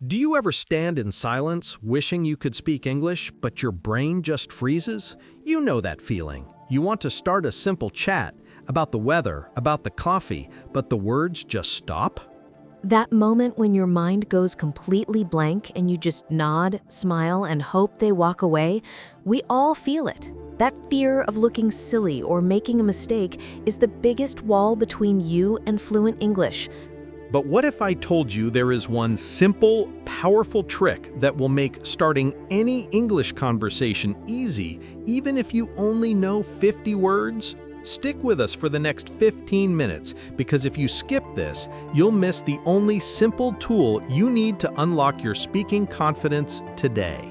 Do you ever stand in silence, wishing you could speak English, but your brain just freezes? You know that feeling. You want to start a simple chat about the weather, about the coffee, but the words just stop? That moment when your mind goes completely blank and you just nod, smile, and hope they walk away, we all feel it. That fear of looking silly or making a mistake is the biggest wall between you and fluent English. But what if I told you there is one simple, powerful trick that will make starting any English conversation easy, even if you only know 50 words? Stick with us for the next 15 minutes, because if you skip this, you'll miss the only simple tool you need to unlock your speaking confidence today.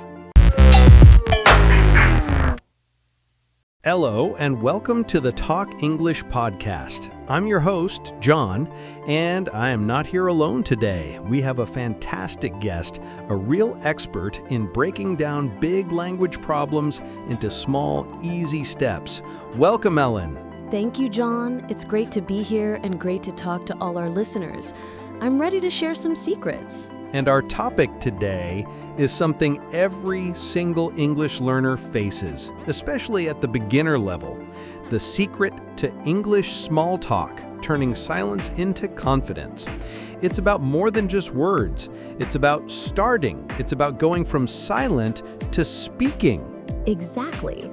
Hello, and welcome to the Talk English podcast. I'm your host, John, and I am not here alone today. We have a fantastic guest, a real expert in breaking down big language problems into small, easy steps. Welcome, Ellen. Thank you, John. It's great to be here and great to talk to all our listeners. I'm ready to share some secrets. And our topic today is something every single English learner faces, especially at the beginner level: the secret to English small talk, turning silence into confidence. It's about more than just words. It's about starting. It's about going from silent to speaking. Exactly.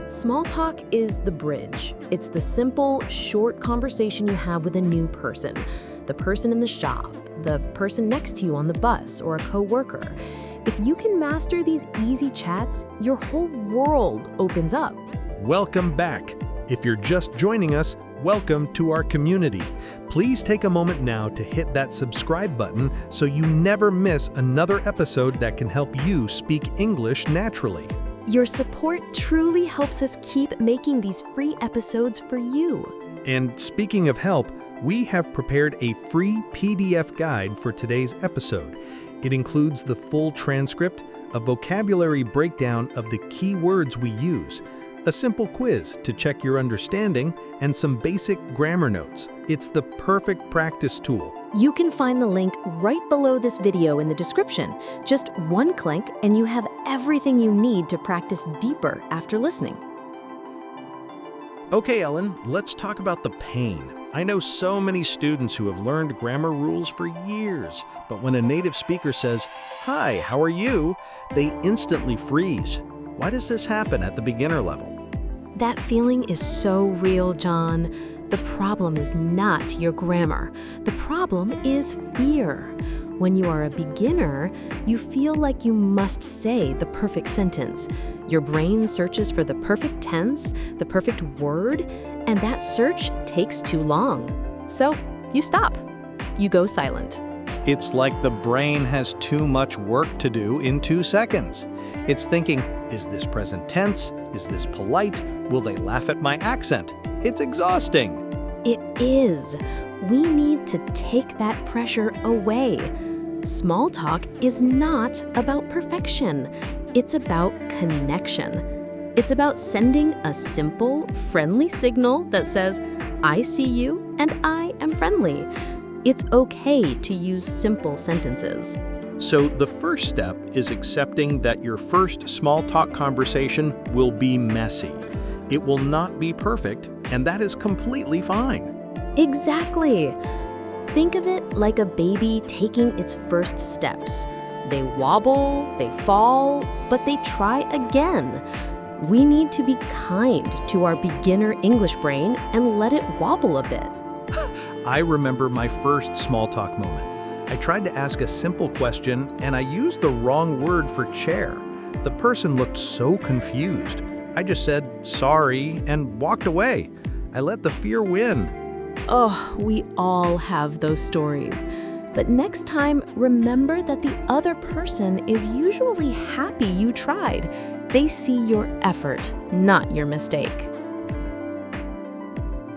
Small talk is the bridge. It's the simple, short conversation you have with a new person. The person in the shop, the person next to you on the bus, or a coworker. If you can master these easy chats, your whole world opens up. Welcome back. If you're just joining us, welcome to our community. Please take a moment now to hit that subscribe button so you never miss another episode that can help you speak English naturally. Your support truly helps us keep making these free episodes for you. And speaking of help, we have prepared a free PDF guide for today's episode. It includes the full transcript, a vocabulary breakdown of the key words we use, a simple quiz to check your understanding, and some basic grammar notes. It's the perfect practice tool. You can find the link right below this video in the description. Just one click and you have everything you need to practice deeper after listening. Okay, Ellen, let's talk about the pain. I know so many students who have learned grammar rules for years, but when a native speaker says, "Hi, how are you?" they instantly freeze. Why does this happen at the beginner level? That feeling is so real, John. The problem is not your grammar. The problem is fear. When you are a beginner, you feel like you must say the perfect sentence. Your brain searches for the perfect tense, the perfect word, and that search takes too long. So you stop. You go silent. It's like the brain has too much work to do in 2 seconds. It's thinking, is this present tense? Is this polite? Will they laugh at my accent? It's exhausting. It is. We need to take that pressure away. Small talk is not about perfection. It's about connection. It's about sending a simple, friendly signal that says, "I see you and I am friendly." It's okay to use simple sentences. So the first step is accepting that your first small talk conversation will be messy. It will not be perfect, and that is completely fine. Exactly. Think of it like a baby taking its first steps. They wobble, they fall, but they try again. We need to be kind to our beginner English brain and let it wobble a bit. I remember my first small talk moment. I tried to ask a simple question, and I used the wrong word for chair. The person looked so confused. I just said, "Sorry," and walked away. I let the fear win. Oh, we all have those stories. But next time, remember that the other person is usually happy you tried. They see your effort, not your mistake.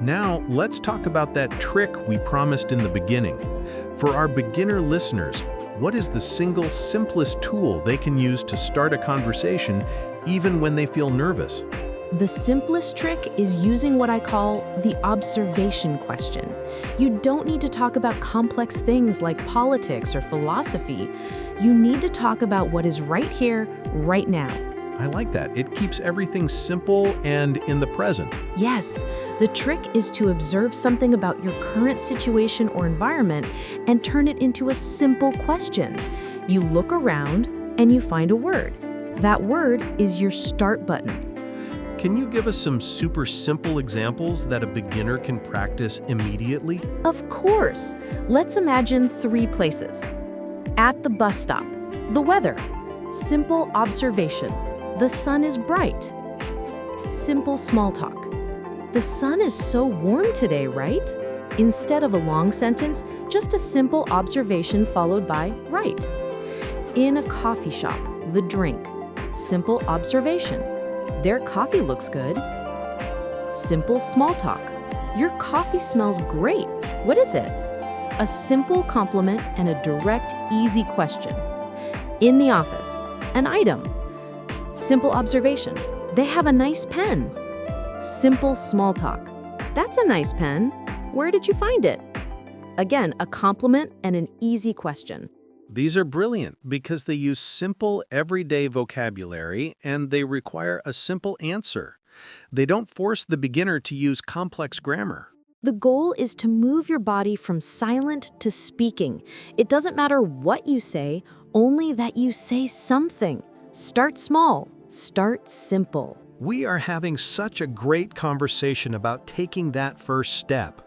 Now, let's talk about that trick we promised in the beginning. For our beginner listeners, what is the single simplest tool they can use to start a conversation even when they feel nervous? The simplest trick is using what I call the observation question. You don't need to talk about complex things like politics or philosophy. You need to talk about what is right here, right now. I like that. It keeps everything simple and in the present. Yes, the trick is to observe something about your current situation or environment and turn it into a simple question. You look around and you find a word. That word is your start button. Can you give us some super simple examples that a beginner can practice immediately? Of course. Let's imagine 3 places. At the bus stop, the weather. Simple observation. The sun is bright. Simple small talk. The sun is so warm today, right? Instead of a long sentence, just a simple observation followed by right. In a coffee shop, the drink. Simple observation. Their coffee looks good. Simple small talk. Your coffee smells great. What is it? A simple compliment and a direct, easy question. In the office, an item. Simple observation. They have a nice pen. Simple small talk. That's a nice pen. Where did you find it? Again, a compliment and an easy question. These are brilliant because they use simple, everyday vocabulary and they require a simple answer. They don't force the beginner to use complex grammar. The goal is to move your body from silent to speaking. It doesn't matter what you say, only that you say something. Start small. Start simple. We are having such a great conversation about taking that first step.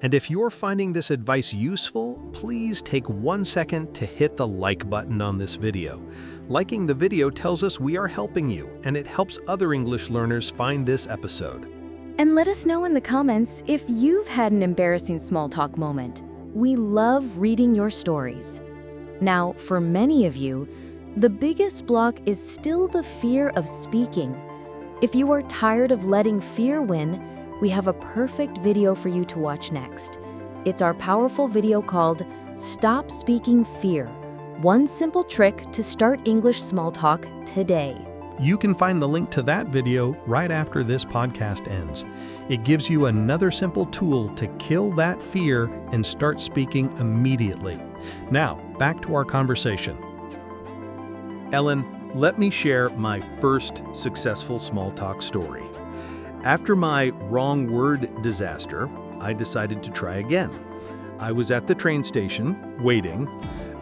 And if you're finding this advice useful, please take 1 second to hit the like button on this video. Liking the video tells us we are helping you, and it helps other English learners find this episode. And let us know in the comments if you've had an embarrassing small talk moment. We love reading your stories. Now, for many of you, the biggest block is still the fear of speaking. If you are tired of letting fear win, we have a perfect video for you to watch next. It's our powerful video called Stop Speaking Fear. One simple trick to start English small talk today. You can find the link to that video right after this podcast ends. It gives you another simple tool to kill that fear and start speaking immediately. Now, back to our conversation. Ellen, let me share my first successful small talk story. After my wrong word disaster, I decided to try again. I was at the train station, waiting.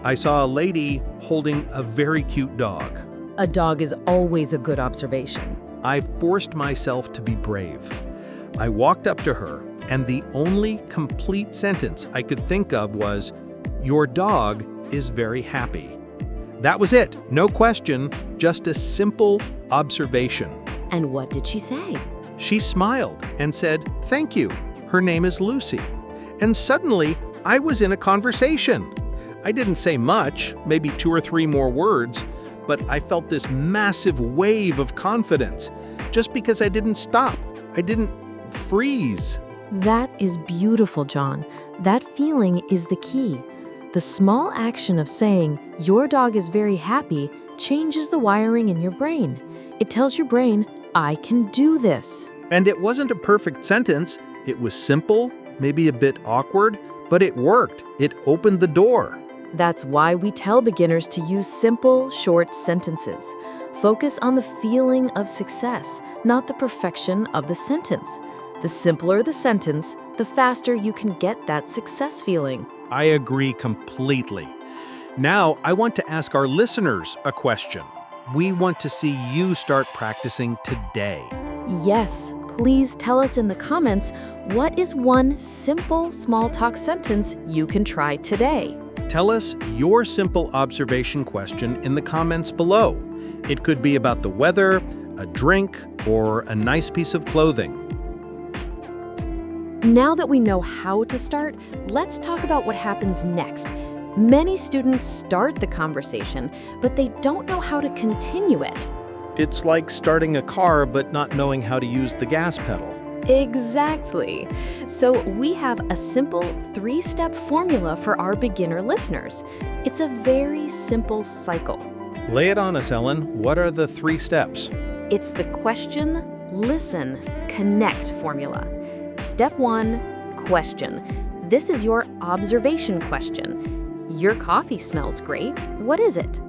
I saw a lady holding a very cute dog. A dog is always a good observation. I forced myself to be brave. I walked up to her, and the only complete sentence I could think of was, "Your dog is very happy." That was it. No question, just a simple observation. And what did she say? She smiled and said, "Thank you. Her name is Lucy." And suddenly, I was in a conversation. I didn't say much, maybe 2 or 3 more words, but I felt this massive wave of confidence just because I didn't stop. I didn't freeze. That is beautiful, John. That feeling is the key. The small action of saying, "Your dog is very happy," changes the wiring in your brain. It tells your brain, "I can do this." And it wasn't a perfect sentence. It was simple, maybe a bit awkward, but it worked. It opened the door. That's why we tell beginners to use simple, short sentences. Focus on the feeling of success, not the perfection of the sentence. The simpler the sentence, the faster you can get that success feeling. I agree completely. Now, I want to ask our listeners a question. We want to see you start practicing today. Yes, please tell us in the comments, what is one simple small talk sentence you can try today? Tell us your simple observation question in the comments below. It could be about the weather, a drink, or a nice piece of clothing. Now that we know how to start, let's talk about what happens next. Many students start the conversation, but they don't know how to continue it. It's like starting a car but not knowing how to use the gas pedal. Exactly. So we have a simple 3-step formula for our beginner listeners. It's a very simple cycle. Lay it on us, Ellen. What are the 3 steps? It's the question, listen, connect formula. Step 1, question. This is your observation question. Your coffee smells great. What is it?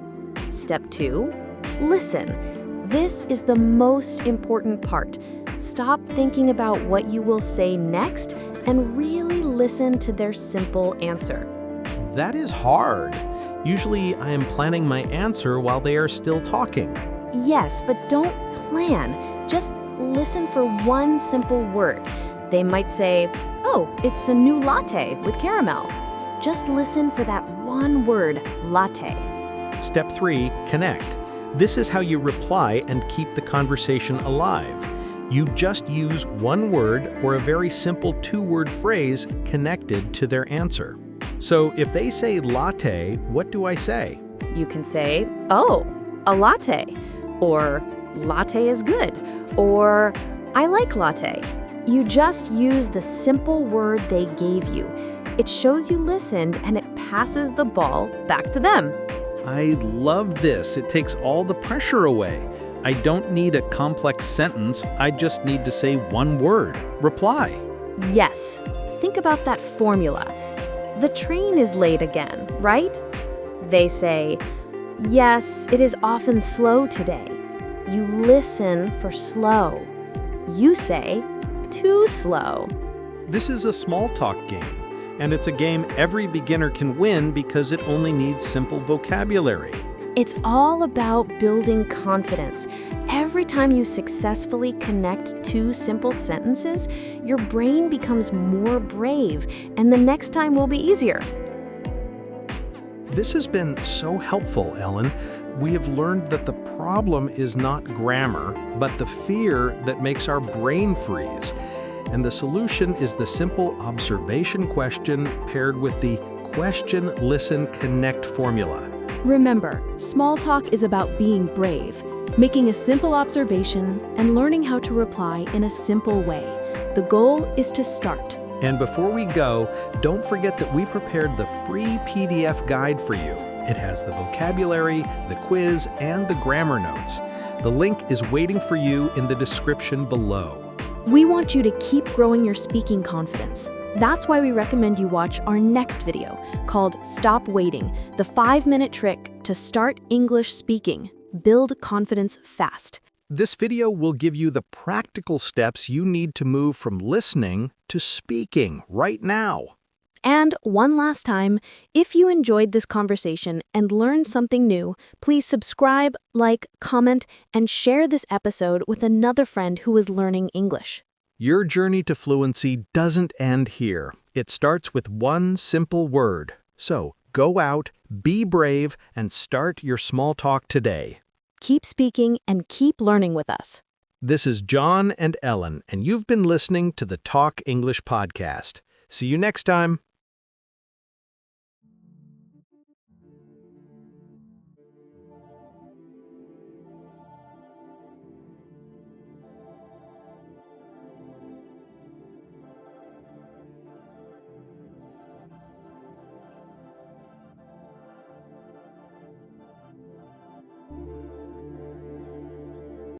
Step 2, listen. This is the most important part. Stop thinking about what you will say next and really listen to their simple answer. That is hard. Usually I am planning my answer while they are still talking. Yes, but don't plan. Just listen for one simple word. They might say, "Oh, it's a new latte with caramel." Just listen for that one word, latte. Step 3, connect. This is how you reply and keep the conversation alive. You just use one word or a very simple 2-word phrase connected to their answer. So if they say latte, what do I say? You can say, "Oh, a latte," or "Latte is good," or "I like latte." You just use the simple word they gave you. It shows you listened and it passes the ball back to them. I love this. It takes all the pressure away. I don't need a complex sentence. I just need to say one word. Reply. Yes, think about that formula. The train is late again, right? They say, "Yes, it is often slow today." You listen for slow. You say, "Too slow." This is a small talk game, and it's a game every beginner can win because it only needs simple vocabulary. It's all about building confidence. Every time you successfully connect 2 simple sentences, your brain becomes more brave, and the next time will be easier. This has been so helpful, Ellen. We have learned that the problem is not grammar, but the fear that makes our brain freeze. And the solution is the simple observation question paired with the question, listen, connect formula. Remember, small talk is about being brave, making a simple observation, and learning how to reply in a simple way. The goal is to start. And before we go, don't forget that we prepared the free PDF guide for you. It has the vocabulary, the quiz, and the grammar notes. The link is waiting for you in the description below. We want you to keep growing your speaking confidence. That's why we recommend you watch our next video called Stop Waiting, the 5-minute trick to start English speaking. Build confidence fast. This video will give you the practical steps you need to move from listening to speaking right now. And one last time, if you enjoyed this conversation and learned something new, please subscribe, like, comment, and share this episode with another friend who is learning English. Your journey to fluency doesn't end here. It starts with one simple word. So go out, be brave, and start your small talk today. Keep speaking and keep learning with us. This is John and Ellen, and you've been listening to the Talk English podcast. See you next time.